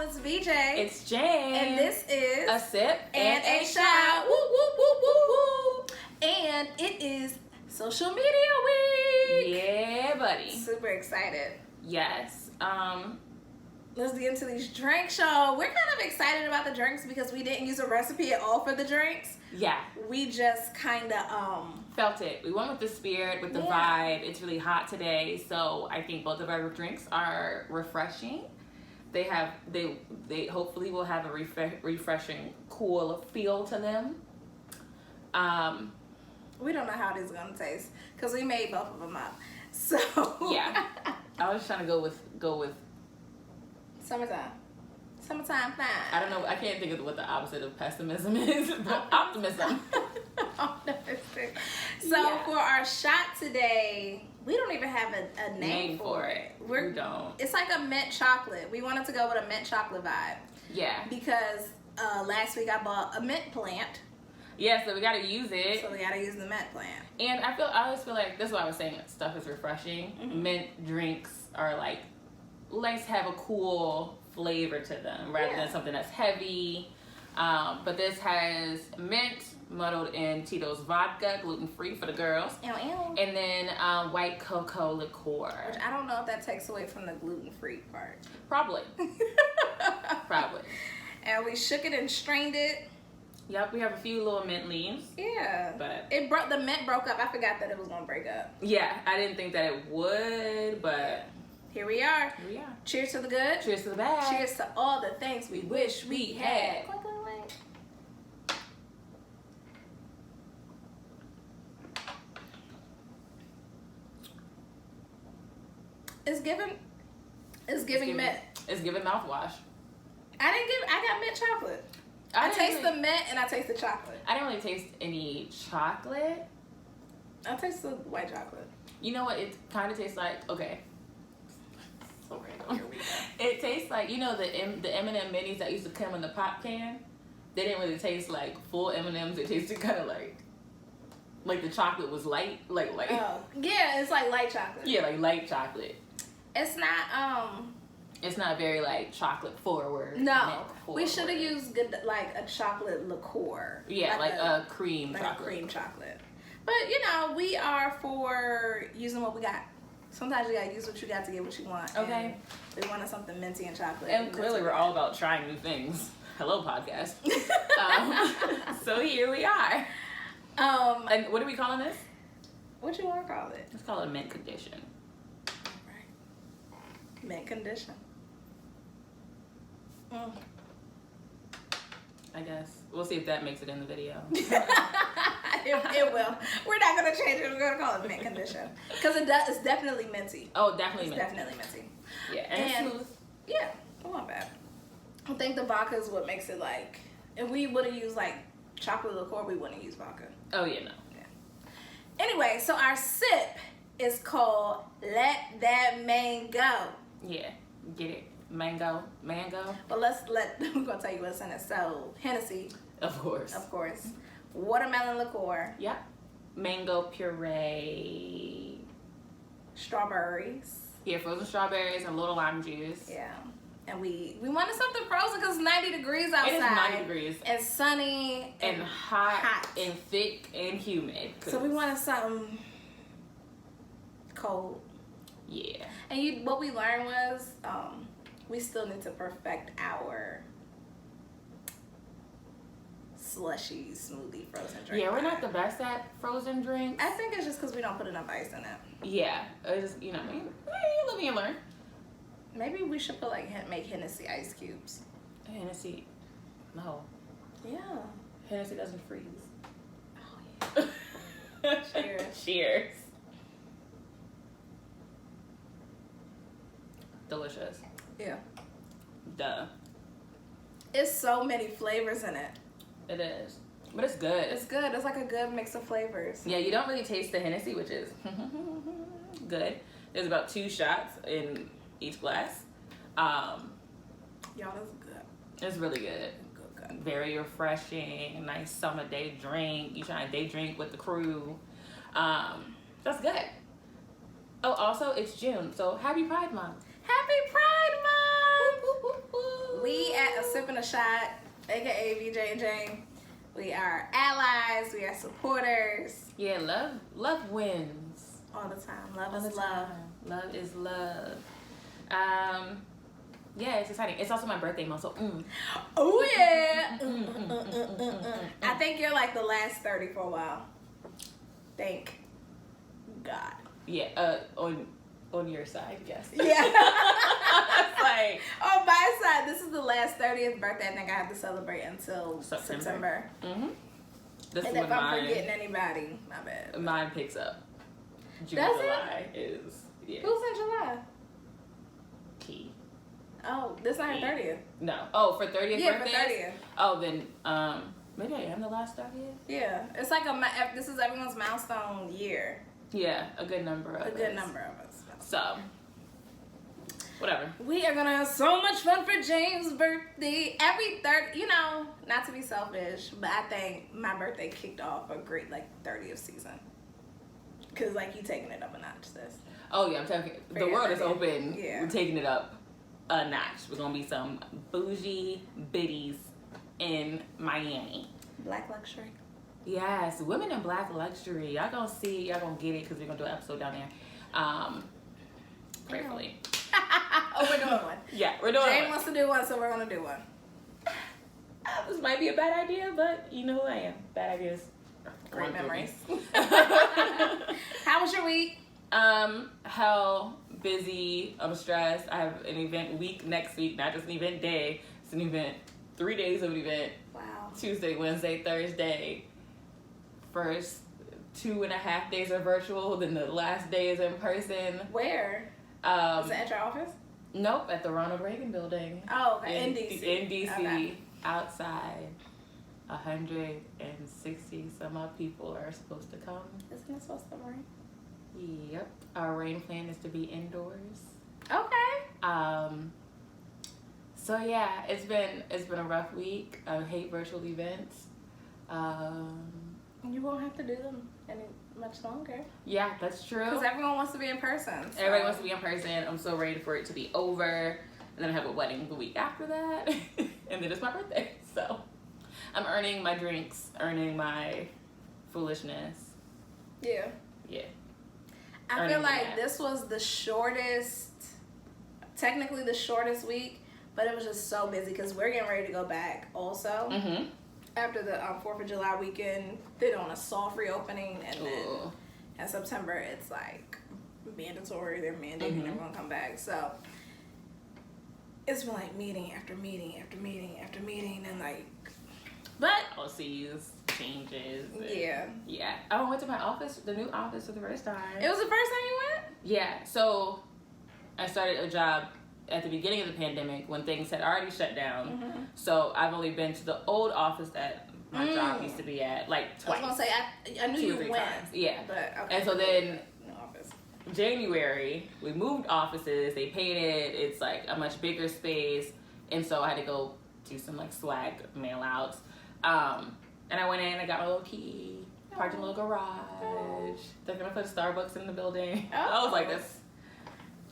it's VJ. It's Jane. And this is A Sip and a Shot. Woo, woo, woo, woo, woo. And it is Social Media Week. Yeah, buddy. Super excited. Yes. Let's get into these drinks, y'all. We're kind of excited about the drinks because we didn't use a recipe at all for the drinks. Yeah. We just kind of felt it. We went with the spirit, with the vibe. It's really hot today, so I think both of our drinks are refreshing. They hopefully will have a refreshing, cool feel to them. We don't know how this is gonna taste because we made both of them up. So yeah, I was trying to go with summertime fine. I don't know. I can't think of what the opposite of pessimism is, but optimism. Optimistic. So for our shot today, we don't even have a name for it. We don't. It's like a mint chocolate. We wanted to go with a mint chocolate vibe. Yeah. Because last week I bought a mint plant. Yeah, so we gotta use it. So we gotta use the mint plant. And I always feel like this is why I was saying stuff is refreshing. Mm-hmm. Mint drinks are like have a cool flavor to them rather than something that's heavy. But this has mint muddled in Tito's vodka, gluten-free for the girls. Ew, ew. And then white cocoa liqueur. Which I don't know if that takes away from the gluten-free part. Probably. Probably. And we shook it and strained it. Yep, we have a few little mint leaves. Yeah. But the mint broke up. I forgot that it was gonna break up. Yeah, I didn't think that it would, but here we are. Here we are. Cheers to the good. Cheers to the bad. Cheers to all the things we wish we had. It's giving mint. It's giving mouthwash. I got mint chocolate. I taste the mint and I taste the chocolate. I didn't really taste any chocolate. I taste the white chocolate. You know what? It kind of tastes like, okay. So random. Here we go. It tastes like, you know, the M&M minis that used to come in the pop can? They didn't really taste like full M&Ms. It tasted kind of like the chocolate was light. Oh, yeah, it's like light chocolate. Yeah, like light chocolate. It's not, It's not very like chocolate forward. No, we should have used like a chocolate liqueur. Yeah, like a cream chocolate. A cream chocolate. But you know, we are for using what we got. Sometimes you gotta use what you got to get what you want. Okay. And we wanted something minty and chocolate. And clearly, we're all about trying new things. Hello, podcast. So here we are. And what are we calling this? What you want to call it? Let's call it a mint condition. Mint condition. I guess we'll see if that makes it in the video. It will. We're not gonna change it. We're gonna call it mint condition because it's definitely minty. Oh, definitely minty. Definitely minty. Yeah, and smooth. Yeah, it wasn't bad. I think the vodka is what makes it like. If we would have used like chocolate liqueur, we wouldn't use vodka. Oh yeah, no. Yeah. Anyway, so our sip is called "Let That Man Go." Yeah, get it. Mango. But we're gonna tell you what's in it. So Hennessy, of course, watermelon liqueur, yep, mango puree, strawberries, frozen strawberries and a little lime juice. Yeah, and we wanted something frozen because it's 90 degrees outside. It is 90 degrees and sunny and hot and thick and humid. So we wanted something cold. Yeah. And what we learned was we still need to perfect our slushy smoothie frozen drink. Yeah, we're not the best at frozen drinks. I think it's just because we don't put enough ice in it. Yeah, it's just, you know, you live and you learn. Maybe we should put make Hennessy ice cubes. Hennessy, no. Yeah. Hennessy doesn't freeze. Oh yeah. Cheers. Cheers. Delicious. Yeah. Duh. It's so many flavors in it. It is. But it's good. It's good. It's like a good mix of flavors. Yeah, you don't really taste the Hennessy, which is good. There's about 2 shots in each glass. Y'all, this is good. It's really good. Good. Very refreshing. Nice summer day drink. You trying to day drink with the crew. That's good. Oh, also, it's June, so happy Pride Month. Happy Pride Month! Woo, woo, woo, woo. We Shot, aka VJ and Jane. We are allies. We are supporters. Yeah, love wins All the time. Love all the is love. time. Love is love. Yeah, it's exciting. It's also my birthday month, so Oh yeah. I think you're like the last 30 for a while. Thank God. Yeah, on your side, yes. Yeah. It's like On my side, this is the last 30th birthday I think I have to celebrate until September. This And is if when I'm forgetting anybody, my bad. mine picks up. June, Does it? July is Who's in July? key. Oh, this not her 30th. No. Oh, for 30th Yeah, birthdays? for 30th. Oh, then maybe I am the last 30th. Yeah, it's like this is everyone's milestone year. Yeah, a good number of A good number of us. So, whatever. We are gonna have so much fun for James' birthday. Every not to be selfish, but I think my birthday kicked off a great 30th season. Cause you taking it up a notch, sis. Oh yeah, I'm talking. The your world is 30th. open. Yeah. We're taking it up a notch. We're gonna be some bougie biddies in Miami. Black luxury. Yes, women in black luxury. Y'all gonna see. Y'all gonna get it because we're gonna do an episode down there. Prayerfully. Oh, we're doing one. Yeah, we're doing Jane one. wants to do one, so we're gonna do one. This might be a bad idea, but you know who I am. Bad ideas. Great memories. How was your week? Hell, busy. I'm stressed. I have an event week next week, not just an event day. It's an event, 3 days of an event. Wow. Tuesday, Wednesday, Thursday. First 2.5 days are virtual, then the last day is in person. Where? Is it at your office? Nope, at the Ronald Reagan building. Oh, okay. In DC. In DC, Okay. outside. 160 some odd people are supposed to come. Isn't it supposed to rain? Yep. Our rain plan is to be indoors. Okay. So yeah, it's been a rough week. I hate virtual events. You won't have to do them any much longer. Yeah, that's true. Because everyone wants to be in person. So. Everybody wants to be in person. I'm so ready for it to be over. And then I have a wedding the week after that. And then it's my birthday. So I'm earning my drinks, earning my foolishness. Yeah. Yeah. I feel like this was the shortest, technically the shortest week, but it was just so busy because we're getting ready to go back also. Mm-hmm. After the 4th of July weekend, they're doing a soft reopening, and then in September it's mandatory. They're mandating everyone come back. So it's been meeting after meeting after meeting after meeting, and but policies, changes. yeah. Yeah. I went to my office, the new office for the first time. It was the first time you went? Yeah. So I started a job at the beginning of the pandemic when things had already shut down. Mm-hmm. So I've only been to the old office that my job used to be at twice. I was gonna say I knew 2 or you 3 went. times. Yeah. But okay. And so then No office. January we moved offices. They painted. It's a much bigger space, and so I had to go do some swag mail outs. And I went in. I got my little key. Parked in a little garage. They're gonna put a Starbucks in the building. I was like, that's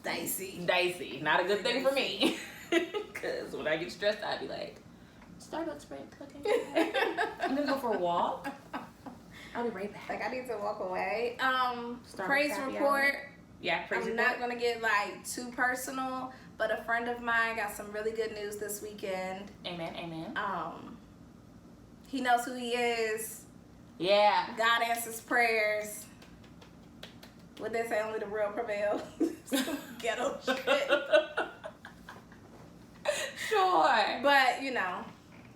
dicey. Not a good thing for me. Because when I get stressed, I'd be like, Starbucks break, okay. I'm gonna go for a walk. I'll be right back. I need to walk away. Starbucks Praise happy report. hour. Yeah, praise I'm report. not gonna get too personal, but a friend of mine got some really good news this weekend. Amen. He knows who he is. Yeah. God answers prayers. What they say, only the real prevail. Ghetto shit. Sure. But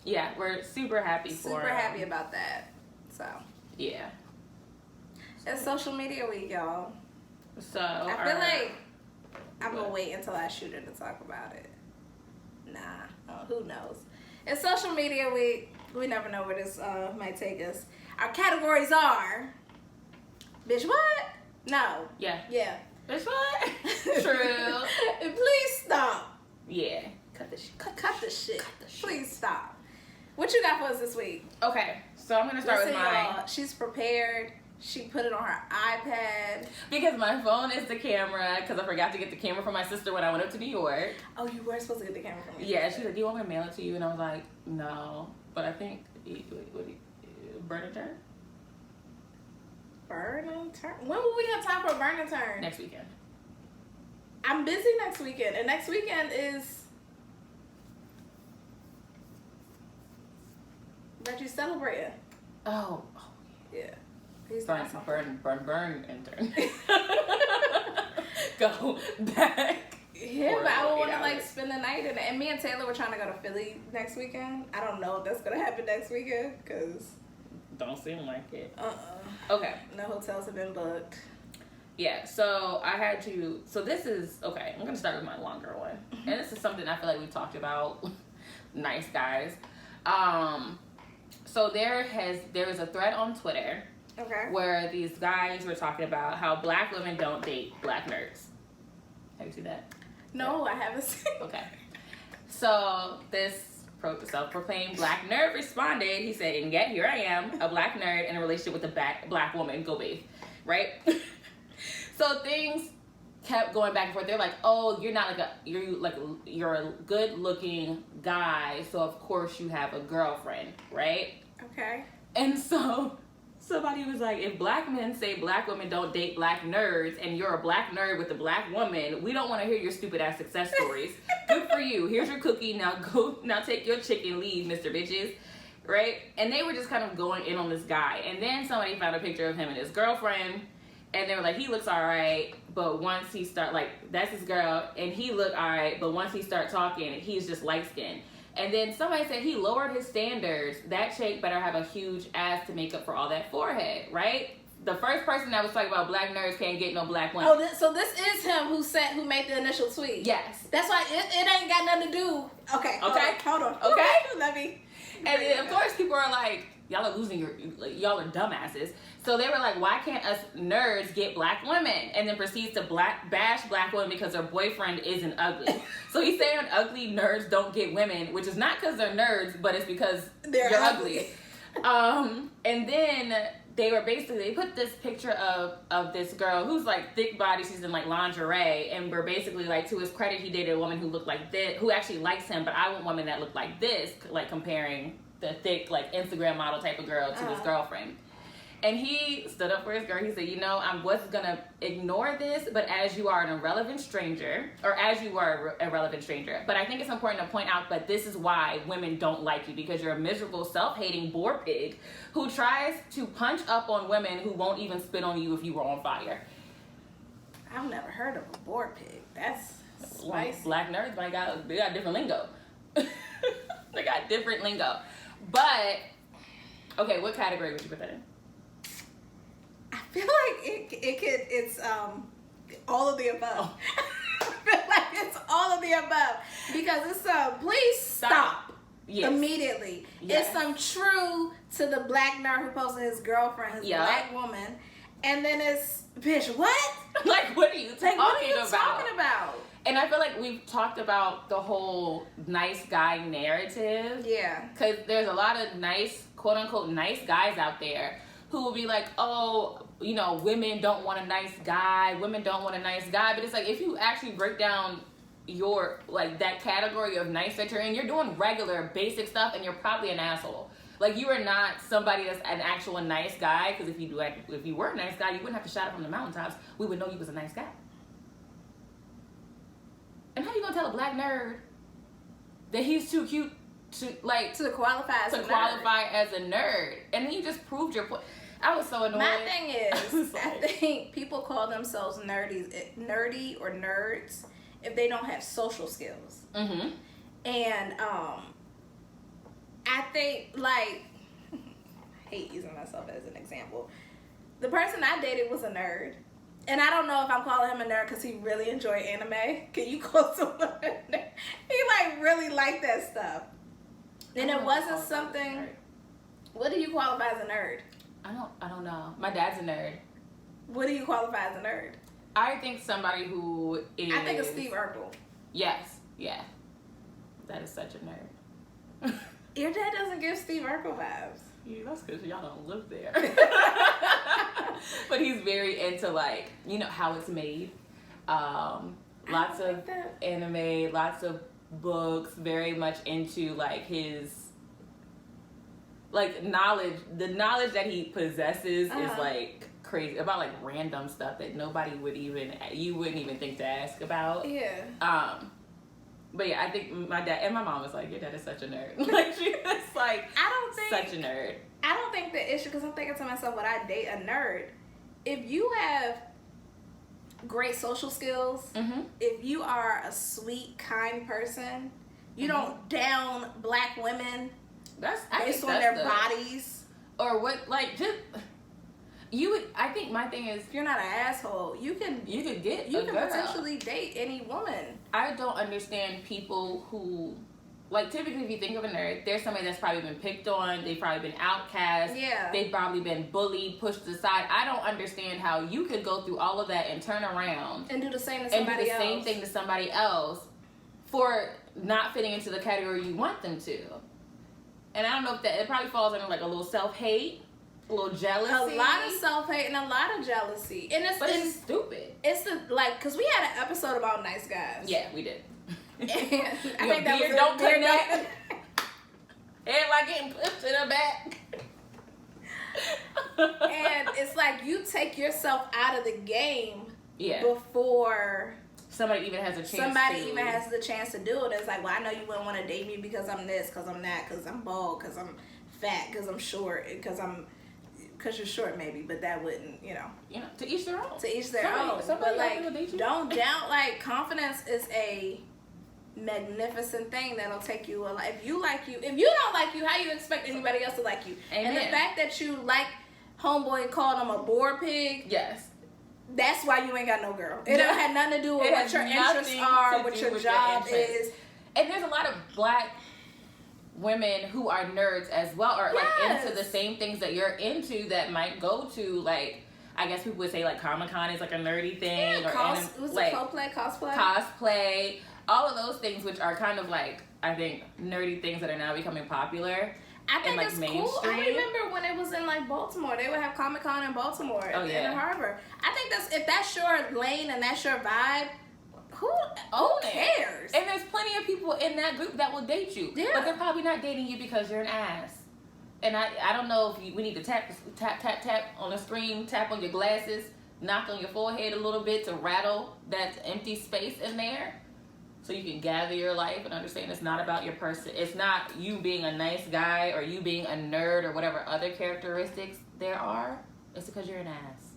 Yeah, we're super happy for super happy about that. So yeah. it's social media week, y'all. So I feel like I'm gonna wait until I shoot her to talk about it. Nah, who knows? It's social media week. We never know where this might take us. Our categories are, bitch, what? No. Yeah. Bitch, what? True. And please stop. Yeah. Cut the shit. Cut the shit. Please stop. What you got for us this week? Okay, so I'm gonna start with mine. Y'all, she's prepared. She put it on her iPad. Because my phone is the camera, because I forgot to get the camera from my sister when I went up to New York. Oh, you were supposed to get the camera from me. Yeah, she said, do you want me to mail it to you? And I was like, no. But I think, burn and turn? Burn and turn? When will we have time for a burn and turn? Next weekend. I'm busy next weekend. And next weekend is Reggie's celebrating. Oh. Yeah. He's Burn and turn. Go back. Yeah, but I would want to like spend the night in it. And me and Taylor were trying to go to Philly next weekend. I don't know if that's gonna happen next weekend because don't seem like it. Okay. No hotels have been booked. Yeah, so I had to. So this is okay. I'm gonna start with my longer one, and this is something I feel like we've talked about. Nice guys. So there is a thread on Twitter. Okay. Where these guys were talking about how black women don't date black nerds. Have you seen that? No, I haven't seen it. Okay. So this self-proclaimed black nerd responded. He said, and yet here I am, a black nerd in a relationship with a black woman. Go bathe. Right? So things kept going back and forth. They're like, oh, you're a good-looking guy, so of course you have a girlfriend, right? Okay. And so somebody was like, if black men say black women don't date black nerds and you're a black nerd with a black woman, we don't want to hear your stupid ass success stories. Good for you. Here's your cookie. Now take your chicken, leave, Mr. Bitches. Right? And they were just kind of going in on this guy. And then somebody found a picture of him and his girlfriend. And they were like, he looks all right, but once he start, like, that's his girl, and he looked all right, but once he start talking, he's just light-skinned. And then somebody said he lowered his standards. That chick better have a huge ass to make up for all that forehead, right? The first person that was talking about black nerds can't get no black women. Oh, so this is him who made the initial tweet. Yes. That's why it ain't got nothing to do. Okay. Hold on. Okay. Let me. And then, of course, people are like, y'all are losing y'all are dumbasses. So they were like, why can't us nerds get black women? And then proceeds to bash black women because their boyfriend isn't ugly. So he's saying ugly nerds don't get women, which is not because they're nerds, but it's because you're ugly. And then they put this picture of this girl who's like thick body, she's in like lingerie, and we're basically like, to his credit, he dated a woman who looked like this, who actually likes him, but I want women that look like this, like comparing the thick like Instagram model type of girl to his girlfriend. And he stood up for his girl. He said, I was gonna ignore this, but as you are an irrelevant stranger, but I think it's important to point out that this is why women don't like you, because you're a miserable, self-hating boar pig who tries to punch up on women who won't even spit on you if you were on fire. I've never heard of a boar pig. That's spicy. Black nerds, but they got different lingo. They got different lingo. But, okay, what category would you put that in? I feel like it's all of the above. Oh. I feel like it's all of the above because it's please stop. Yes. Immediately. Yes. It's true to the black nerd who posted his girlfriend, his black woman, and then it's bitch what? Like what are you talking about? And I feel like we've talked about the whole nice guy narrative. Yeah. Because there's a lot of nice, quote unquote, nice guys out there who will be like, oh, women don't want a nice guy. Women don't want a nice guy. But it's like, if you actually break down your, like, that category of nice that you're in, you're doing regular, basic stuff, and you're probably an asshole. Like, you are not somebody that's an actual nice guy, because if you were a nice guy, you wouldn't have to shout it from the mountaintops. We would know you was a nice guy. And how you gonna tell a black nerd that he's too cute to qualify as a nerd? And then you just proved your point. I was so annoyed. My thing is, I think people call themselves nerdy or nerds if they don't have social skills. Mm-hmm. And I think, like, I hate using myself as an example. The person I dated was a nerd. And I don't know if I'm calling him a nerd because he really enjoyed anime. Can you call someone a nerd? He, really liked that stuff. And it wasn't something... What do you qualify as a nerd? I don't know. My dad's a nerd. What do you qualify as a nerd? I think somebody who is... I think of Steve Urkel. Yes. Yeah. That is such a nerd. Your dad doesn't give Steve Urkel vibes. Yeah, that's because y'all don't live there. But he's very into, like, you know, how it's made. Lots of anime, lots of books, very much into, like, his, like, knowledge. The knowledge that he possesses is, like, crazy. About, like, random stuff that nobody would even, you wouldn't even think to ask about. Yeah. But yeah, I think my dad and my mom was like, your dad is such a nerd. Like, she was like, such a nerd. I don't think the issue, because I'm thinking to myself, would I date a nerd? If you have great social skills, if you are a sweet, kind person, you don't down black women based on their bodies. Or what, like, just... I think my thing is, if you're not an asshole, you can potentially date any woman. I don't understand people who, like, typically if you think of a nerd, there's somebody that's probably been picked on, they've probably been outcast, they've probably been bullied, pushed aside. I don't understand how you could go through all of that and turn around and do the same to somebody else. Same thing to somebody else for not fitting into the category you want them to. And I don't know if that, it probably falls under like a little self-hate. A little jealousy. A lot of self-hate and a lot of jealousy. And it's stupid. It's because we had an episode about nice guys. Yeah, we did. And I think that was don't connect. Everybody getting pushed to the back. And it's like you take yourself out of the game before somebody even has a chance has the chance to do it. It's like, well, I know you wouldn't want to date me because I'm this, because I'm that, because I'm bald, because I'm fat, because I'm short, because you're short maybe, but that wouldn't, to each their own. To each their own. But like, don't doubt, like, confidence is a magnificent thing that'll take you a lot. If you don't like you, how you expect anybody else to like you? Amen. And the fact that you like homeboy called him a boar pig. Yes. That's why you ain't got no girl. It don't have nothing to do with what your interests are, what your job is. And there's a lot of black women who are nerds as well, or like into the same things that you're into, that might go to, like, I guess people would say like Comic-Con is like a nerdy thing, or cosplay, all of those things, which are kind of like, I think, nerdy things that are now becoming popular. I think and, it's like, cool. mainstream. I remember when it was in like Baltimore, they would have Comic-Con in Baltimore in the harbor. I think if that's your lane and that's your vibe, who cares? And there's plenty of people in that group that will date you. Yeah. But they're probably not dating you because you're an ass. And I don't know if we need to tap on the screen, tap on your glasses, knock on your forehead a little bit to rattle that empty space in there, so you can gather your life and understand it's not about your person. It's not you being a nice guy or you being a nerd or whatever other characteristics there are. It's because you're an ass.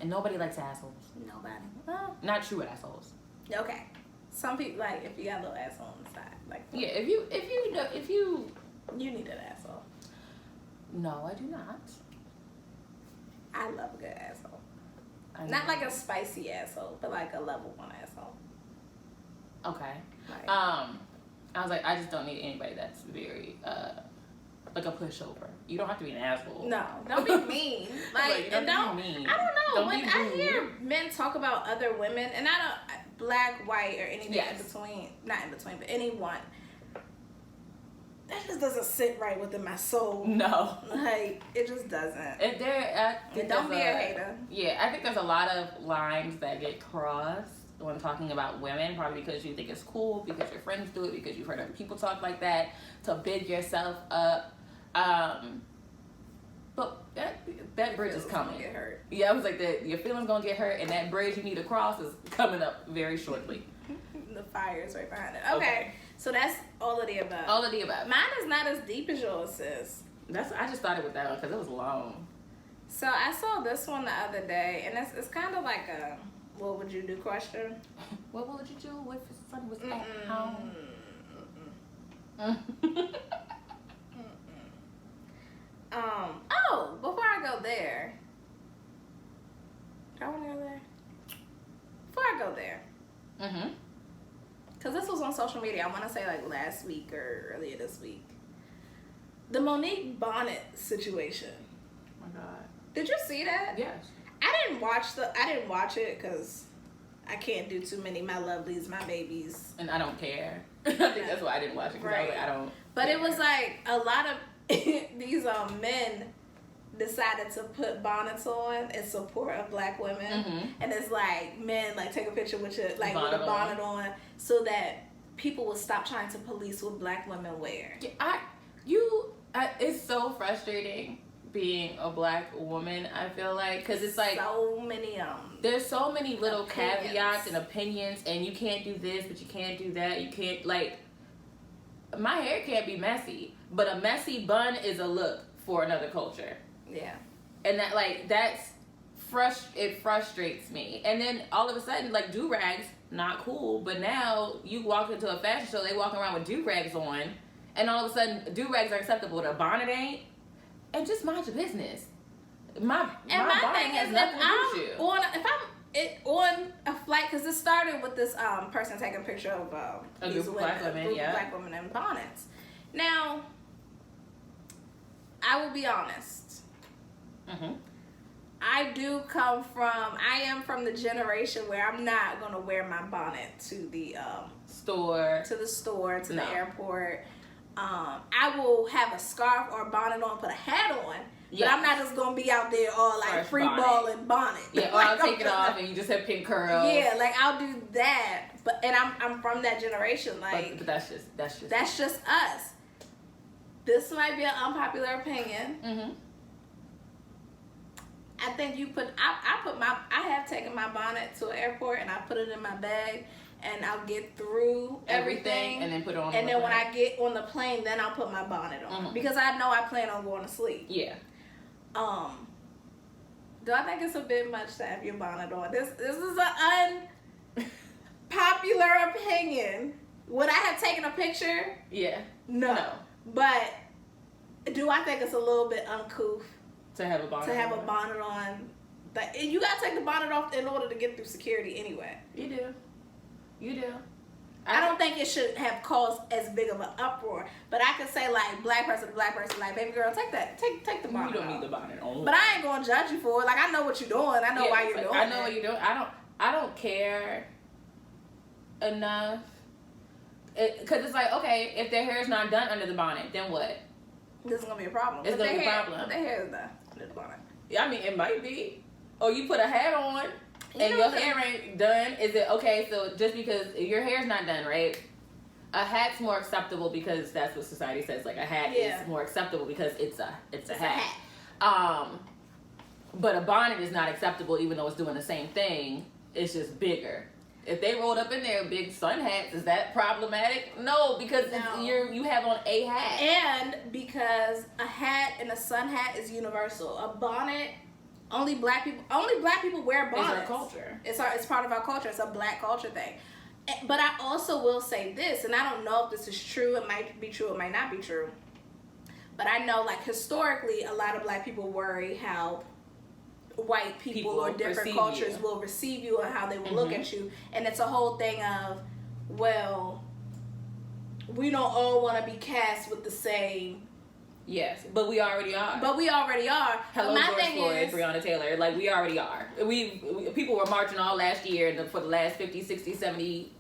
And nobody likes assholes. Nobody. Well, not true assholes. Okay. Some people, like, if you got a little asshole on the side, like, yeah, if you you need an asshole. No, I do not. I love a good asshole. Not like a spicy asshole, but like a level 1 asshole. Okay. I was like, I just don't need anybody that's very like a pushover. You don't have to be an asshole. No, don't be mean. Like, don't be mean. I don't know. When I hear men talk about other women, and I don't, black, white, or anything in between, not in between, but anyone, that just doesn't sit right within my soul. No. Like, it just doesn't. Don't be a hater. Yeah, I think there's a lot of lines that get crossed when talking about women, probably because you think it's cool, because your friends do it, because you've heard other people talk like that, to big yourself up. But that bridge is coming. Get hurt. Yeah, I was like, your feelings gonna get hurt, and that bridge you need to cross is coming up very shortly. The fire is right behind it. Okay, so that's all of the above. All of the above. Mine is not as deep as yours, sis. I just started with that one because it was long. So I saw this one the other day, and it's kind of like a what would you do question. What would you do if your son was at home? Before I go there, do I want to go there? Before I go there, because this was on social media, I want to say like last week or earlier this week, the Monique Bonnet situation. Oh my God! Did you see that? Yes. I didn't watch it because I can't do too many my lovelies, my babies, and I don't care. I think that's why I didn't watch it, because I was like, I don't. But care. It was like a lot of these men decided to put bonnets on in support of black women, and it's like men like take a picture with your like with a bonnet on so that people will stop trying to police what black women wear. It's so frustrating being a black woman. I feel like because it's like so many there's so many little opinions. caveats and opinions, and you can't do this, but you can't do that. You can't like my hair can't be messy, but a messy bun is a look for another culture. Yeah. And that like it frustrates me. And then all of a sudden like do-rags not cool, but now you walk into a fashion show, they walking around with do-rags on, and all of a sudden do-rags are acceptable, but a bonnet ain't. And just mind your business. My bonnet has nothing to do with you. If I'm on a flight, because it started with this person taking a picture of a group of black women in bonnets. Now, I will be honest. I am from the generation where I'm not gonna wear my bonnet to the store, to the airport. I will have a scarf or a bonnet on, put a hat on, but I'm not just gonna be out there all like free balling bonnet. Yeah, or I'll take it off and you just have pink curls. Yeah, like I'll do that, but I'm from that generation, like. But that's just us. This might be an unpopular opinion. I think I have taken my bonnet to an airport and I put it in my bag and I'll get through everything and then put it on. And then when I get on the plane, then I'll put my bonnet on because I know I plan on going to sleep. Yeah. Do I think it's a bit much to have your bonnet on? This is an unpopular opinion. Would I have taken a picture? Yeah. No. But do I think it's a little bit uncouth? To have a bonnet on. You gotta take the bonnet off in order to get through security anyway. You do. I don't think it should have caused as big of an uproar. But I could say like black person, like baby girl, take the bonnet. You don't need the bonnet on. But I ain't gonna judge you for it. Like I know what you're doing. I know why you're doing it. I know what you're doing. I don't care enough. Because it's like, okay, if their hair is not done under the bonnet, then what? This is gonna be a problem. It's gonna be a problem. But their hair is done under the bonnet. Yeah, I mean, it might be. Or you put a hat on and your hair ain't done. Is it okay? So just because your hair's not done, right? A hat's more acceptable because that's what society says. Like a hat is more acceptable because it's a hat. But a bonnet is not acceptable even though it's doing the same thing. It's just bigger. If they rolled up in there big sun hats, is that problematic? No, because you have on a hat. And because a hat and a sun hat is universal. A bonnet, only black people wear bonnets. It's our culture. It's part of our culture. It's a black culture thing. But I also will say this, and I don't know if this is true. It might be true. It might not be true. But I know, like, historically, a lot of black people worry how white people or different cultures will receive you and how they will look at you. And it's a whole thing of, well, we don't all want to be cast with the same. Yes, but we already are. My Hello, George Floyd, is, Breonna Taylor. Like, we already are. We people were marching all last year and for the last 50, 60, 70,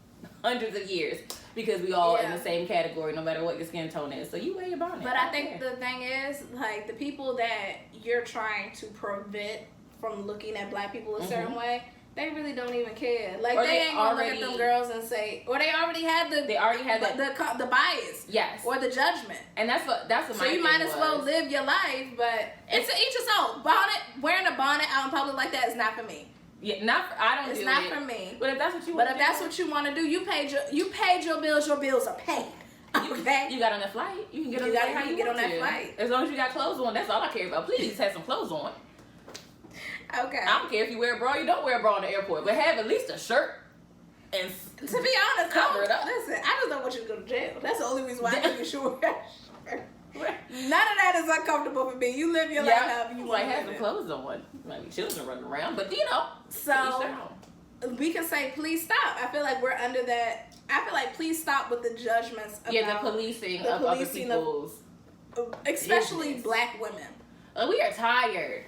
hundreds of years because we all in the same category no matter what your skin tone is. So you wear your bonnet. But I think the thing is, like, the people that you're trying to prevent from looking at black people a certain way, they really don't even care. Like, they ain't gonna look at them girls and say, or they already had the bias, yes, or the judgment. And that's what so you might as well live your life. But it's to each his own. Wearing a bonnet out in public like that is not for me. Yeah, It's not for me. But if that's what you want to do, you paid your bills. Your bills are paid. Okay. You got on that flight. You can get on that flight. You get on that flight. As long as you got clothes on, that's all I care about. Please have some clothes on. Okay. I don't care if you wear a bra. You don't wear a bra in the airport, but have at least a shirt. And to be honest, cover it up. Listen, I just don't want you to go to jail. That's the only reason why I think you should wear a shirt. None of that is uncomfortable for me. You live your life however you want. Like have some clothes on. Maybe children running around, but So we can say, please stop. I feel like we're under that. I feel like please stop with the judgments about the policing of other people's, especially business. Black women. We are tired.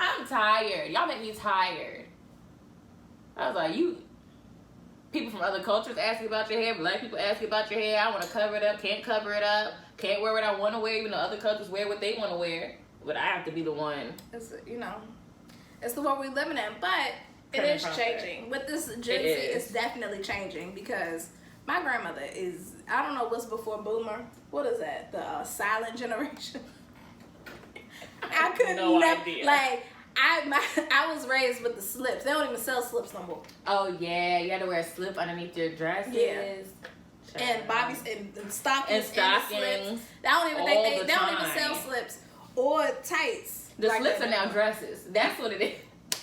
I'm tired. Y'all make me tired. I was like, people from other cultures ask you about your hair. Black people ask you about your hair. I want to cover it up. Can't cover it up. Can't wear what I want to wear. Even though other cultures wear what they want to wear. But I have to be the one. It's, you know, it's the world we're living in. But it is changing. With this Gen Z, it's definitely changing because my grandmother is, I don't know what's before boomer. What is that? The silent generation? I couldn't idea. Like, I was raised with the slips. They don't even sell slips no more. Oh, yeah. You had to wear a slip underneath your dresses. Yeah. And bobbies and stockings. And slips. They don't even they don't even sell slips or tights. The slips are now dresses. That's what it is.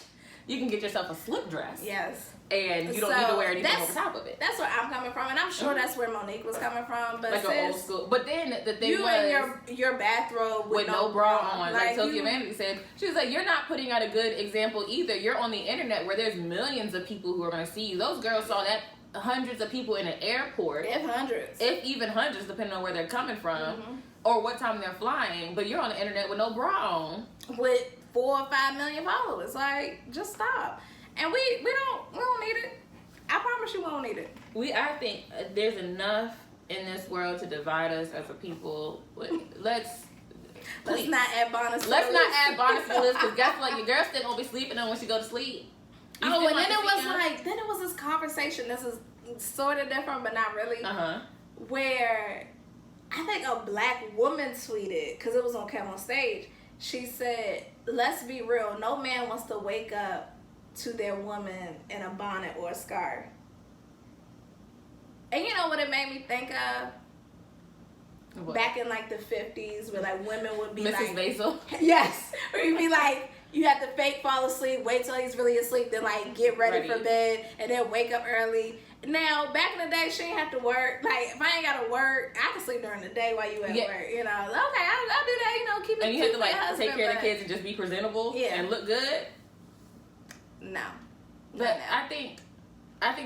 You can get yourself a slip dress. Yes. And you don't need to wear anything over top of it. That's where I'm coming from, and I'm sure that's where Monique was coming from. But like an old school. But then the thing you in your bathrobe with no bra on. Like Tokyo Vanity said, she was like, you're not putting out a good example either. You're on the internet where there's millions of people who are going to see you. Those girls saw that hundreds of people in an airport. If even hundreds, depending on where they're coming from or what time they're flying. But you're on the internet with no bra on. With 4 or 5 million followers. Like, just stop. And we don't need it. I promise you we don't need it. I think there's enough in this world to divide us as a people. Let's not add bonus to the list. Let's not add bonus to the list because guess what? Your girl still gonna be sleeping on when she go to sleep. And then it was this conversation. This is sort of different, but not really. Where I think a black woman tweeted, because it was on Cam on Stage. She said, "Let's be real. No man wants to wake up to their woman in a bonnet or a scarf." And you know what it made me think of? What? Back in like the 50s where like women would be Mrs. Basil? Yes. Or you'd be like, you have to fake fall asleep, wait till he's really asleep, then like get ready for bed and then wake up early. Now, back in the day, she ain't have to work. Like, if I ain't got to work, I can sleep during the day while you at work. You know, okay, I'll do that, you know, keep it. And you have to like take care of the kids and just be presentable and look good? No. But I think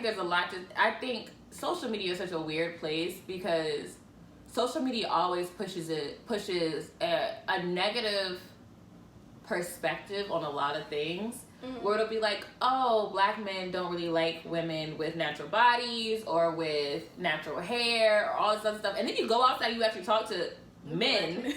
there's a lot to, I think social media is such a weird place because social media always pushes a negative perspective on a lot of things. Where it'll be like, oh, black men don't really like women with natural bodies or with natural hair or all this other stuff. And then you go outside and you actually talk to men.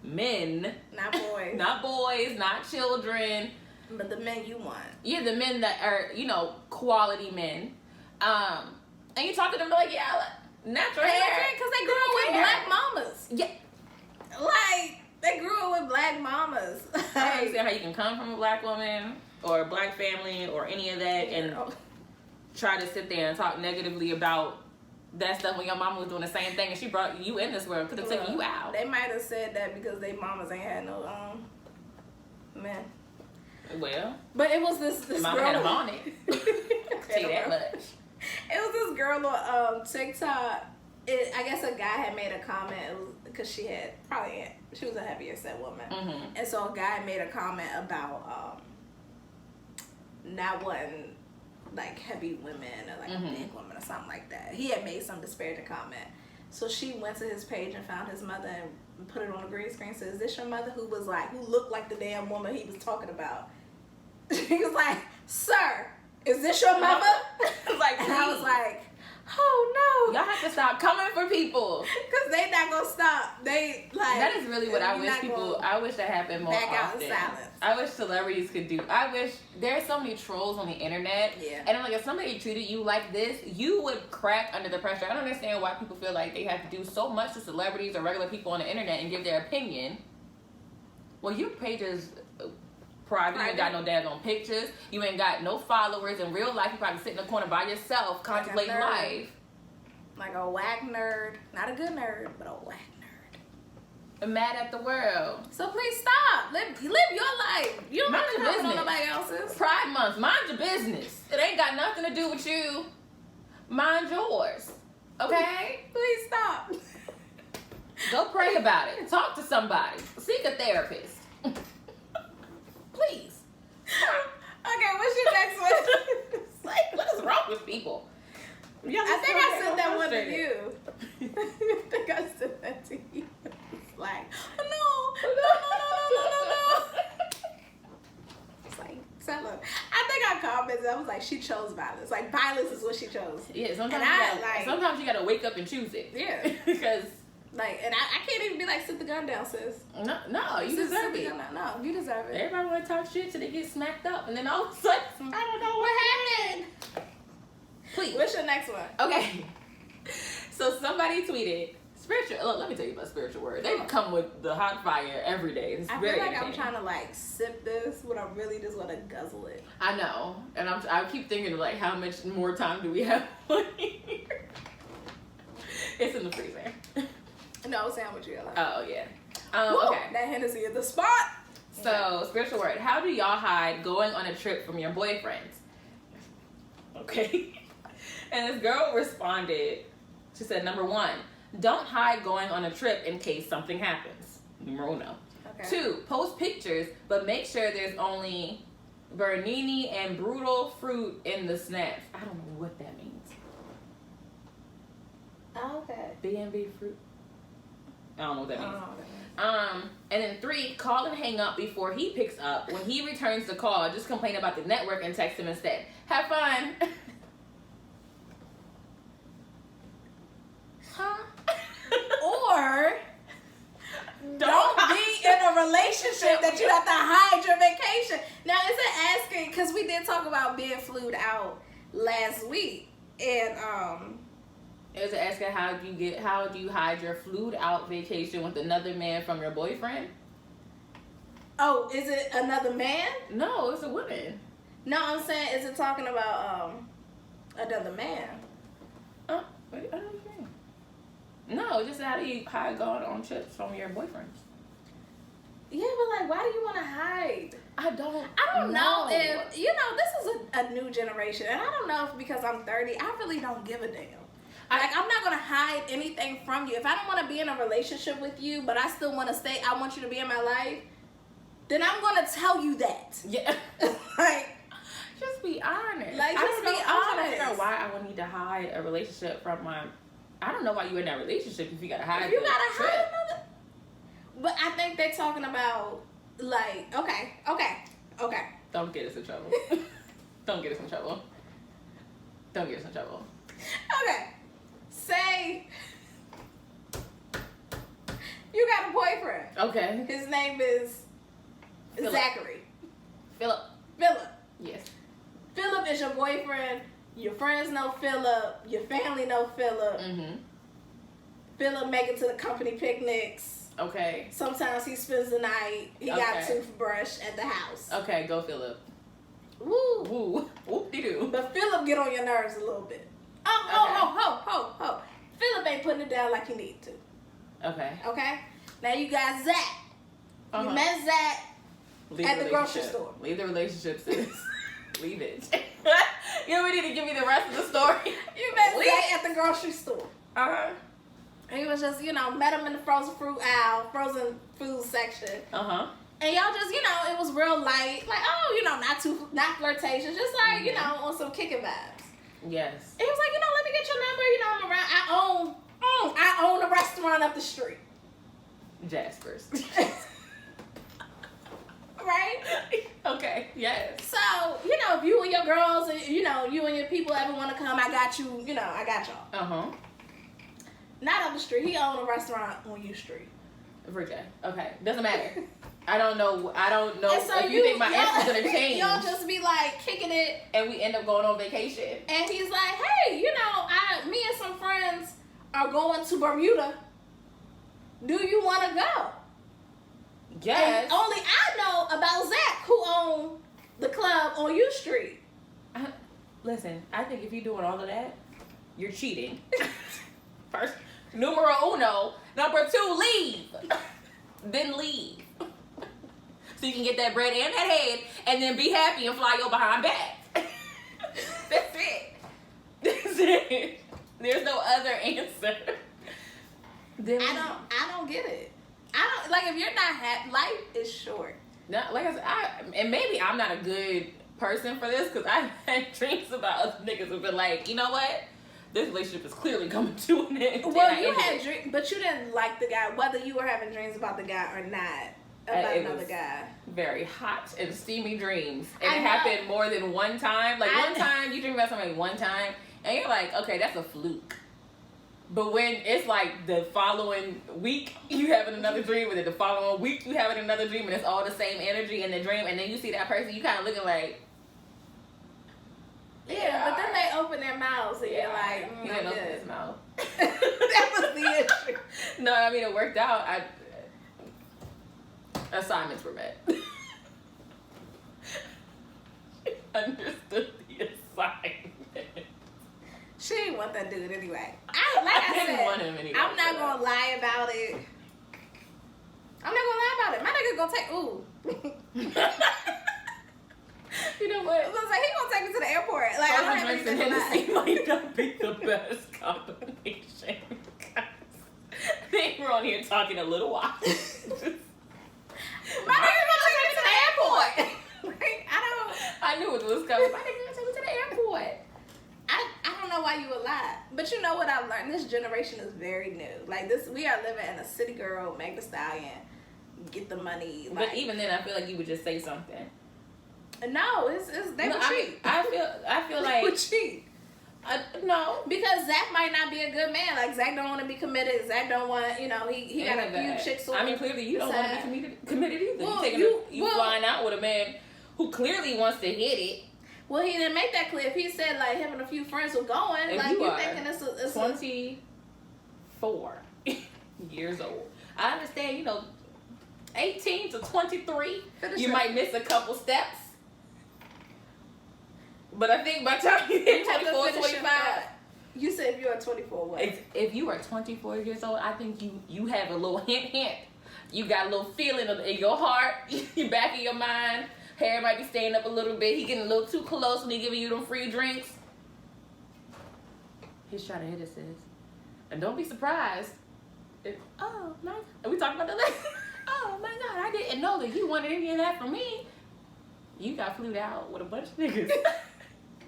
Not boys. Not boys, not children. But the men you want. Yeah, the men that are, you know, quality men. And you talk to them like, yeah, natural hair. Because they grew up with black mamas. Yeah. Like, they grew up with black mamas. I don't understand how you can come from a black woman or a black family or any of that and try to sit there and talk negatively about that stuff when your mama was doing the same thing and she brought you in this world. Could have taken you out. They might have said that because they mamas ain't had no men. Well, but it was this mama girl had a bonnet. Tell you that much. It was this girl on TikTok. I guess a guy had made a comment because she was a heavier set woman, and so a guy made a comment about not wanting like heavy women or like a big woman or something like that. He had made some disparaging comment, so she went to his page and found his mother and put it on the green screen. Said, "Is this your mother?" Who looked like the damn woman he was talking about. He was like, "Sir, is this your mother?" Like, and I was like, "Oh no, y'all have to stop coming for people because they not gonna stop." They like that is really what I wish people. I wish that happened more often. Out in silence. I wish celebrities could do. I wish there's so many trolls on the internet. Yeah. And I'm like, if somebody treated you like this, you would crack under the pressure. I don't understand why people feel like they have to do so much to celebrities or regular people on the internet and give their opinion. Well, your page is private. You ain't got no daggone pictures. You ain't got no followers. In real life, you probably sit in the corner by yourself, contemplating life. Like a whack nerd. Not a good nerd, but a whack nerd. I'm mad at the world. So please stop. Live your life. You don't have to comment on nobody else's. Pride Month. Mind your business. It ain't got nothing to do with you. Mind yours. Okay? Please stop. Go pray about it. Talk to somebody. Seek a therapist. Please. Okay, what's your next one? Like, what is wrong with people? I think I sent that one to you. I think I sent that to you. It's like, no. It's like, tell her. I think I commented. I was like, she chose violence. Like, violence is what she chose. Yeah, sometimes, And sometimes you gotta wake up and choose it. Yeah. Because... Like, and I can't even be like, sit the gun down, sis. No, you deserve it. No, you deserve it. Everybody want to talk shit till they get smacked up, and then all of a sudden, I don't know what happened. Please. What's your next one? Okay. So somebody tweeted, spiritual, look, let me tell you about spiritual word. They come with the hot fire every day. It's I very feel like I'm trying to, like, sip this when I really just want to guzzle it. I know. And I keep thinking, like, how much more time do we have here? It's in the freezer. No, sandwich you. Oh, yeah. Okay. That Hennessy is the spot. So, spiritual word. How do y'all hide going on a trip from your boyfriends? Okay. And this girl responded. She said, number 1, don't hide going on a trip in case something happens. Numero uno. Okay. 2, post pictures, but make sure there's only Bernini and brutal fruit in the snaps. I don't know what that means. Okay. B&B fruit. I don't know what that means. And then 3, call and hang up before he picks up. When he returns the call, just complain about the network and text him instead. Have fun. Huh? Or don't be in a relationship that you have to hide your vacation. Now, is it asking, because we did talk about being flued out last week, and is it asking how do you hide your flued out vacation with another man from your boyfriend? Oh, is it another man? No, it's a woman. No, I'm saying, is it talking about another man? Wait, I don't know what you mean. No, just how do you hide going on trips from your boyfriends? Yeah, but like, why do you want to hide? I don't know if, you know, this is a new generation, and I don't know if because I'm 30, I really don't give a damn. Like, I'm not going to hide anything from you. If I don't want to be in a relationship with you, but I still want to stay, I want you to be in my life, then I'm going to tell you that. Yeah. Like, just be honest. Like, just be honest. I'm trying to figure out why I would need to hide a relationship from my... I don't know why you're in that relationship if you got to hide. If you got to hide another... But I think they're talking about, like, okay. Don't get us in trouble. Don't get us in trouble. Don't get us in trouble. Okay. Say you got a boyfriend. Okay. His name is Phillip. Zachary. Phillip. Yes. Phillip is your boyfriend. Your friends know Phillip. Your family know Phillip. Mm-hmm. Phillip make it to the company picnics. Okay. Sometimes he spends the night. He got a toothbrush at the house. Okay, go Phillip. Woo. Woo. Whoop-de-doo. But Phillip get on your nerves a little bit. Ho. Phillip ain't putting it down like he need to. Okay. Okay? Now you got Zach. You met Zach at the grocery store. Leave the relationship, sis. Leave it. You don't need to give me the rest of the story. You met Zach at the grocery store. Uh-huh. He was just, met him in the frozen fruit aisle, frozen food section. Uh-huh. And y'all just, it was real light. Like, not flirtatious. Just like, on some kicking vibes. Yes. He was like, let me get your number. I'm around. I own a restaurant up the street. Jasper's. Right? Okay, yes. So, if you and your girls and, you and your people ever want to come, I got you, I got y'all. Uh-huh. Not up the street. He owned a restaurant on U Street. Virgin. Okay. Doesn't matter. I don't know so if you think my answer's gonna change. Y'all just be like kicking it. And we end up going on vacation. And he's like, hey, me and some friends are going to Bermuda. Do you want to go? Yes. And only I know about Zach, who owned the club on U Street. Listen, I think if you're doing all of that, you're cheating. First, numero uno. Number 2, leave. Then leave. So you can get that bread and that head, and then be happy and fly your behind back. That's it. That's it. There's no other answer. I don't get it. I don't, like, if you're not happy, life is short. No, like I said, and maybe I'm not a good person for this, because I've had dreams about other niggas who've been like, you know what? This relationship is clearly coming to an end. Well, you had dreams, but you didn't like the guy, whether you were having dreams about the guy or not. about another guy. Very hot and steamy dreams. And I it know. happened more than one time. Like I one know. time, you dream about somebody one time, and you're like, okay, that's a fluke. But when it's like the following week, you having another dream, and then the following week, you having another dream, and it's all the same energy in the dream, and then you see that person, you kind of looking like, Yeah, but then they open their mouths and yeah, you're like, he I'm didn't open good. his mouth. That was the issue. No, I mean, it worked out. Assignments were met. Understood the assignment. She didn't want that dude anyway. I I didn't said, want him anyway. I'm not gonna lie about it. I'm not gonna lie about it. My nigga gonna take. Ooh. You know what? I was like, he gonna take me to the airport. Like, I don't have Drinks and anything to lie. Hennessy might not be the best combination. I think we're on here talking a little while. My nigga gonna take me to the airport. Like, I knew it was coming. My nigga gonna take me to the airport. I don't know why you would lie. But you know what I've learned? This generation is very new. Like this, we are living in a city girl, Meg Thee Stallion, get the money. Like, But even then, I feel like you would just say something. no, it's they No, would I cheat. feel They like would cheat. no. Because Zach might not be a good man. Like Zach don't want to be committed. Zach don't want, he got a few chicks. I mean, clearly you don't want to be committed either. Well, you flying out with a man who clearly wants to hit it. Well, he didn't make that clear. If he said like him and a few friends were going, If like you you are thinking it's 24 years old. I understand, 18 to 23, you might miss a couple steps. But I think by the time you hit 24, 25, you said if you are 24, what? if you are 24 years old, I think you have a little hint. You got a little feeling in your heart, your back of your mind. Hair might be staying up a little bit. He getting a little too close when he giving you them free drinks. He's trying to hit us, sis. And don't be surprised. Oh my God. And we talked about that later. Oh my God, I didn't know that you wanted any of that from me. You got flued out with a bunch of niggas.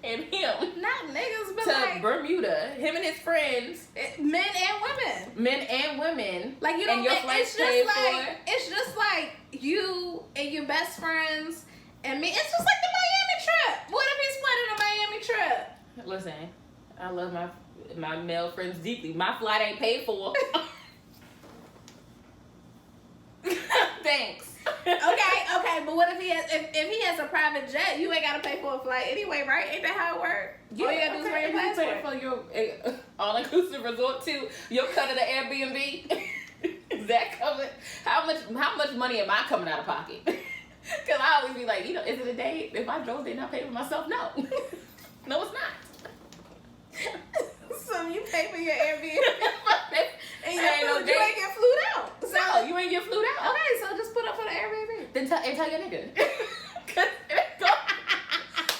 And him. Not niggas, but to like Bermuda. Him and his friends. men and women. Men and women. Like you don't and your think flights it's just paid like for. it's just like you and your best friends and me. It's just like the Miami trip. What if he's planning a Miami trip? Listen, I love my male friends deeply. My flight ain't paid for. Thanks. Okay, but what if he has if he has a private jet, you ain't gotta pay for a flight anyway, right? Ain't that how it works? All you gotta do is wear your You pay passport. for your all-inclusive resort too. Your cut of the Airbnb. Is that covered? How much money am I coming out of pocket? Because I always be like, is it a day? If I drove, didn't I pay for myself? No. No, it's not. So you pay for your Airbnb and your Ain't no food, you day. ain't get flued out. So No, you ain't get flued out. okay, so just put up for the Airbnb. Then tell your nigga. 'Cause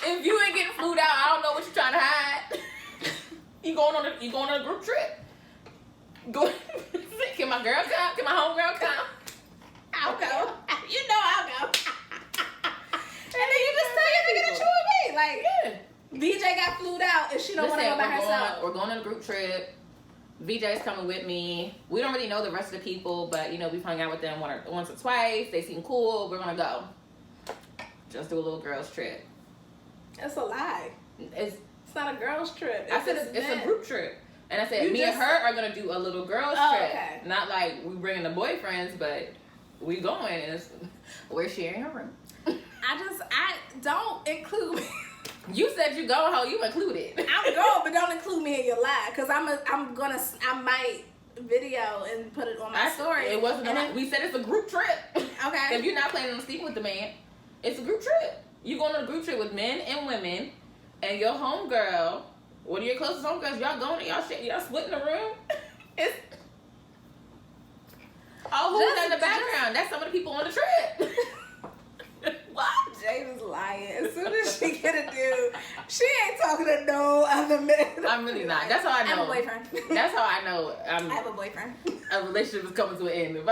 if you ain't getting flued out, I don't know what you're trying to hide. You going on a group trip? Can my girl come? Can my homegirl come? I'll go. You know I'll go. And then you just tell your nigga that you with me. Like, Yeah. VJ got flued out and she don't want to go by herself. We're going on a group trip. VJ's coming with me. We don't really know the rest of the people, but we've hung out with them once or twice. They seem cool. We're gonna go. Just do a little girls trip. That's a lie. It's not a girls trip. I said it's a group trip. And I said, me and her are going to do a little girls trip. Okay. Not like we bringing the boyfriends, but we going and we're sharing a room. I don't include me. You said you go, how you included. I'm going, but don't include me in your lie. Because I might video and put it on my story. It wasn't we said it's a group trip. Okay. If you're not planning on sleeping with the man, it's a group trip. You going on a group trip with men and women and your homegirl. One of your closest homegirls, y'all going and y'all splitting the room? Who's in the background? That's some of the people on the trip. What? James lying. As soon as she get a dude, she ain't talking to no other men. I'm really not. That's how I know. I have a boyfriend. That's how I know I have a boyfriend. a relationship is coming to an end. If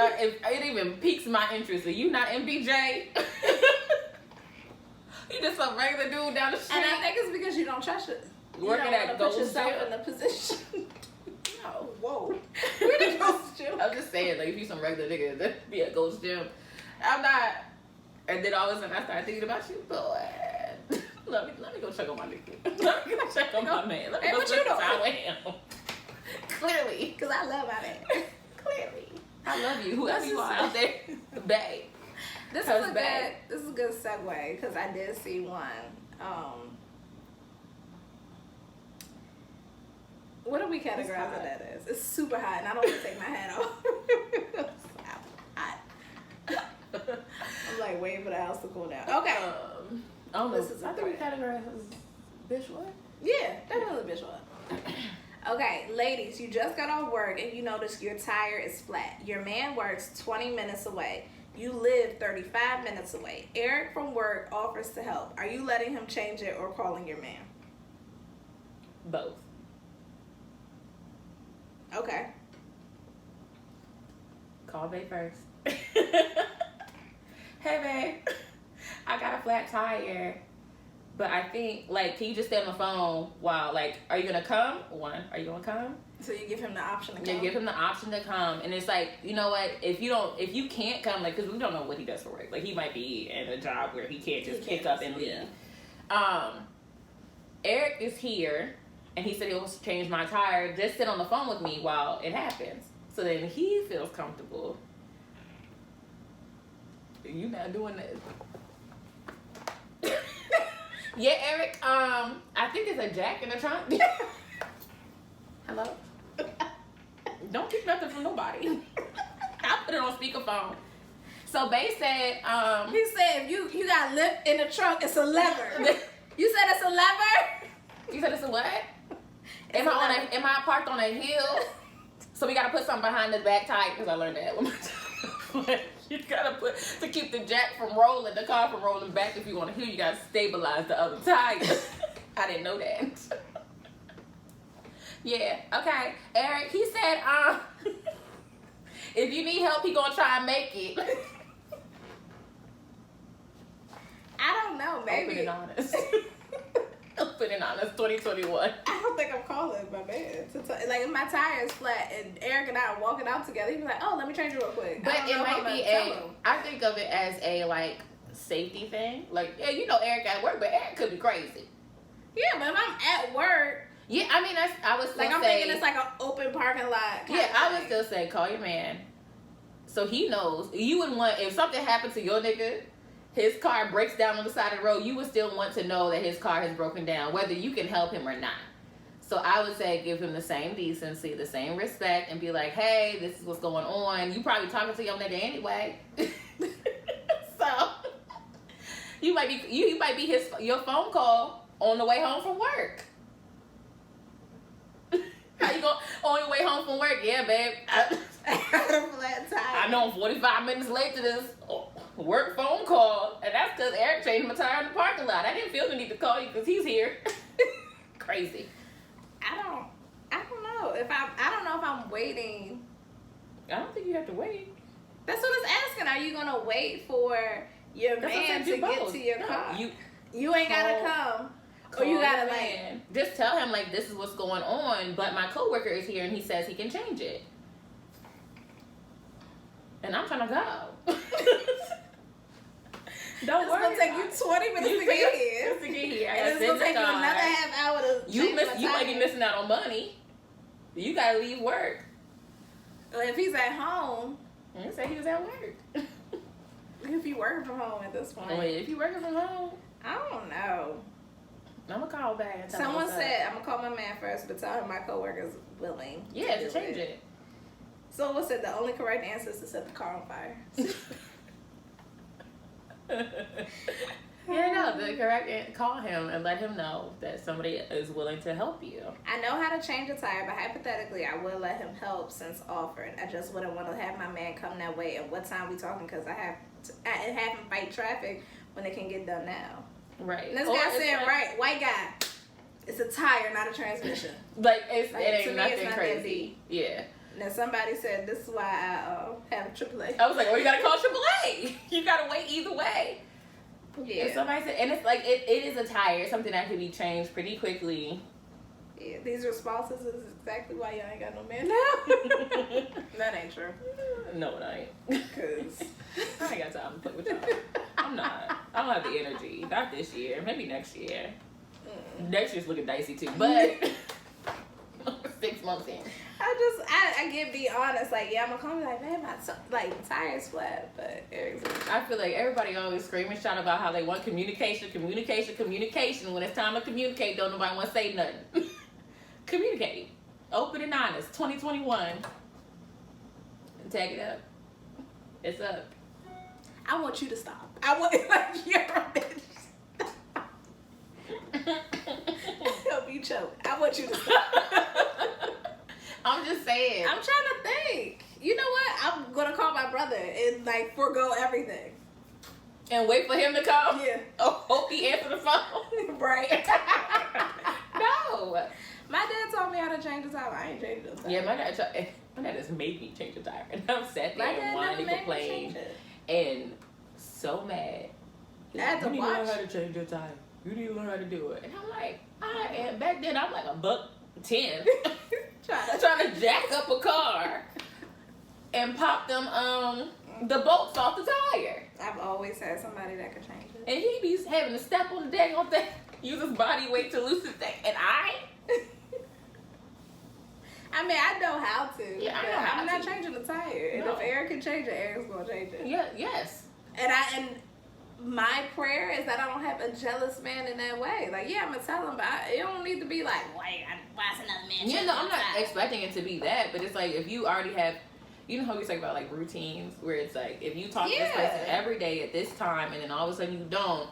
it even piques my interest, are you not MBJ? You just some regular dude down the street. And I think it's because you don't trust it. Working at Gold Gold's yourself Gym. in a position. No. Whoa. Where did Gold's Gym? I'm just saying, like, if you some regular nigga, that'd be at Gold's Gym. I'm not. And then all of a sudden I started thinking about you, boy. Let me go check on my nigga. Let me go check on my man. Let me go spend time with him. Clearly. Because I love my man. Clearly. I love you. Whoever you are out there, babe. This is a good segue because I did see one. What do we categorize that as? It's super hot, and I don't want to take my hat off. Hot. I'm like waiting for the house to cool down. Okay. This is. I think we categorize as bitch what? Yeah, definitely bitch what. Okay, ladies, you just got off work and you notice your tire is flat. Your man works 20 minutes away. You live 35 minutes away. Eric from work offers to help. Are you letting him change it or calling your man? Both. Okay. Call babe first. Hey babe, I got a flat tire. But I think, like, can you just stay on the phone while, like, are you going to come? One, are you going to come? So you give him the option to come? Yeah, give him the option to come. And it's like, you know what, if you can't come, like, because we don't know what he does for work. Like, he might be in a job where he can't just pick up and leave. Yeah. Eric is here, and he said he'll change my tire. Just sit on the phone with me while it happens. So then he feels comfortable. You not doing this. Yeah, Eric, I think it's a jack in the trunk. Hello? Don't keep nothing from nobody. I put it on speakerphone. So Bae said, he said if you got lift in the trunk, it's a lever. You said it's a lever? You said it's a what? Am I parked on a hill? So we gotta put something behind the back tire, because I learned that one more time. You gotta put, to keep the jack from rolling, the car from rolling back. If you want to hear, you gotta stabilize the other tire. I didn't know that. Yeah, okay. Eric, he said, if you need help, he gonna try and make it. I don't know, maybe. Open and honest. Open and honest, 2021. I don't think I'm calling my man. Like, if my tire is flat and Eric and I are walking out together, he'd be like, oh, let me change it real quick. But it might be I think of it as a, like, safety thing. Like, yeah, you know Eric at work, but Eric could be crazy. Yeah, but if I'm at work. Yeah, I mean, I would still like, I'm thinking it's like an open parking lot. Yeah, I would still say call your man. So he knows. You would want, if something happened to your nigga, his car breaks down on the side of the road, you would still want to know that his car has broken down, whether you can help him or not. So I would say give him the same decency, the same respect, and be like, hey, this is what's going on. You probably talking to your nigga anyway. So you might be your phone call on the way home from work. How you going on your way home from work? Yeah, babe. I had a flat tire. I know I'm 45 minutes late to this work phone call, and that's because Eric changed my tire in the parking lot. I didn't feel the need to call you because he's here. Crazy. I don't know if I'm waiting. I don't think you have to wait. That's what it's asking. Are you gonna wait for your man to get to your car? You ain't gotta come. Or you gotta like just tell him like this is what's going on, but my coworker is here and he says he can change it. And I'm trying to go. Don't worry. It's gonna take you 20 minutes to get here. To get here. And it's gonna take you another half hour to you might be missing out on money. You gotta leave work. Well, if he's at home. He said he was at work. If you working from home at this point. Oh, if you working from home. I don't know. I'm gonna call back and tell Someone said I'm gonna call my man first, but tell him my coworker's willing. Yeah, to change it. So what said the only correct answer is to set the car on fire. Yeah, no, the correct call him and let him know that somebody is willing to help you. I know how to change a tire, but hypothetically, I will let him help since offered. I just wouldn't want to have my man come that way. And what time we talking? Because I have him fight traffic when it can get done now. Right. And this guy said, right, white guy. It's a tire, not a transmission. Like it ain't nothing it's not crazy. Yeah. And then somebody said, this is why I have AAA. I was like, well, you gotta call AAA. You gotta wait either way. Yeah. And somebody said, and it's like it is a tire, something that can be changed pretty quickly. Yeah, these responses is exactly why y'all ain't got no man now. That ain't true. No, it ain't. Because I ain't got time to play with y'all. I'm not. I don't have the energy. Not this year. Maybe next year. Next year's looking dicey too, but 6 months in. I get be honest, like, yeah, I'm gonna come like, man, my tires flat, but I feel like everybody always scream and shout about how they want communication. When it's time to communicate, don't nobody want to say nothing. Communicate. Open and honest. 2021. Tag it up. It's up. I want you to stop. I want, like, you're a bitch. Help you choke. I want you to stop. I'm just saying. I'm trying to think. You know what? I'm gonna call my brother and like forego everything. And wait for him to come? Yeah. Oh, hope he answer the phone. Right. No. My dad taught me how to change the tire. I ain't changed the tire. Yeah, my dad just made me change the tire. And I'm sat there and whining, complaining, and so mad. I had to you need watch. to learn how to change your tire. You need to learn how to do it. And I'm like, back then I'm like $1.10. trying to jack up a car and pop them the bolts off the tire. I've always had somebody that could change it. And he be having to step on the dang on thing, use his body weight to loosen the thing. And I mean, I know how to. Yeah, I know how I'm not changing the tire. And No. if Eric can change it, Eric's gonna change it. Yeah, yes. And my prayer is that I don't have a jealous man in that way. Like, yeah, I'm gonna tell him, but it don't need to be like, why is another man? Yeah, no, I'm not expecting it to be that, but it's like if you already have, you know how we talk about like routines, where it's like if you talk to this person every day at this time, and then all of a sudden you don't,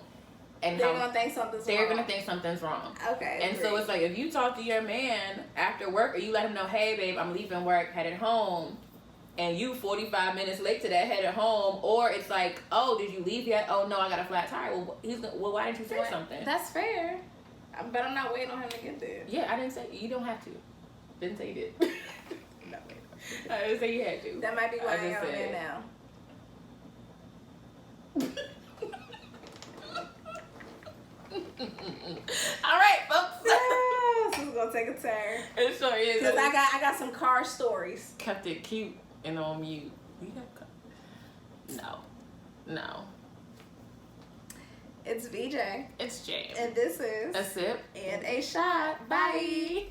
and they're gonna think something's wrong. They're gonna think something's wrong. Okay. And so it's like if you talk to your man after work, or you let him know, hey babe, I'm leaving work, headed home. And you 45 minutes late to that headed home, or it's like, oh, did you leave yet? Oh no, I got a flat tire. Well, why didn't you say something? That's fair, but I'm not waiting on him to get there. Yeah, I didn't say you don't have to. Didn't say you did. No, I didn't say you had to. that might be why I ain't on there now. All right, folks. This is gonna take a turn. It sure is. Cause I got some car stories. Kept it cute and on mute. No. It's VJ. It's James. And this is A sip and a shot. Bye.